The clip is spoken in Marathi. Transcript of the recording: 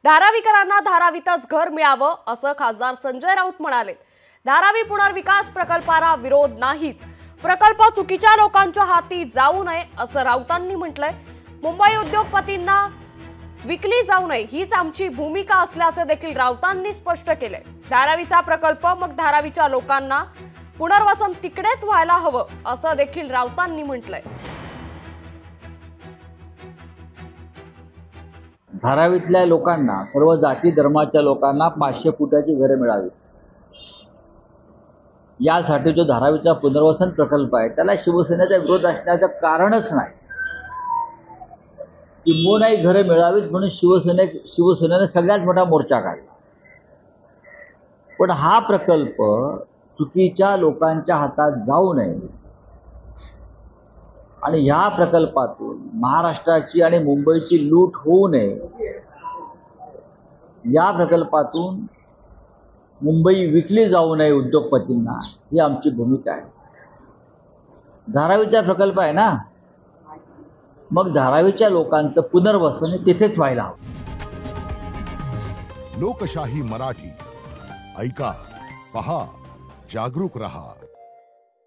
धारावीकरांना धारावीतच घर मिळावं असं खासदार संजय राऊत म्हणाले। धारावी पुनर्विकास प्रकल्पाला विरोध नाहीच, प्रकल्प चुकीच्या लोकांच्या हाती जाऊ नये असं राऊतांनी म्हटलंय। मुंबई उद्योगपतींना विकली जाऊ नये हीच आमची भूमिका असल्याचं देखील राऊतांनी स्पष्ट केलंय। धारावीचा प्रकल्प मग धारावीच्या लोकांना पुनर्वसन तिकडेच व्हायला हवं असं देखील राऊतांनी म्हटलंय। धारावीतल्या लोकांना, सर्व जाती धर्माच्या लोकांना 500 फुटाची घरे मिळावी यासाठी जो धारावीचा पुनर्वसन प्रकल्प आहे त्याला शिवसेनेचा विरोध असण्याचं कारणच नाही। किंबहुनाही घरे मिळावीत म्हणून शिवसेनेने सगळ्यात मोठा मोर्चा काढला। पण हा प्रकल्प चुकीच्या लोकांच्या हातात जाऊ नये आणि ह्या प्रकल्पातून महाराष्ट्राची आणि मुंबईची लूट होऊ नये, या प्रकल्पातून मुंबई विकली जाऊ नये उद्योगपतींना, ही आमची भूमिका आहे। धारावीचा प्रकल्प आहे ना, मग धारावीच्या लोकांचं पुनर्वसन तिथेच व्हायला हवं। लोकशाही मराठी ऐका, पहा, जागरूक रहा।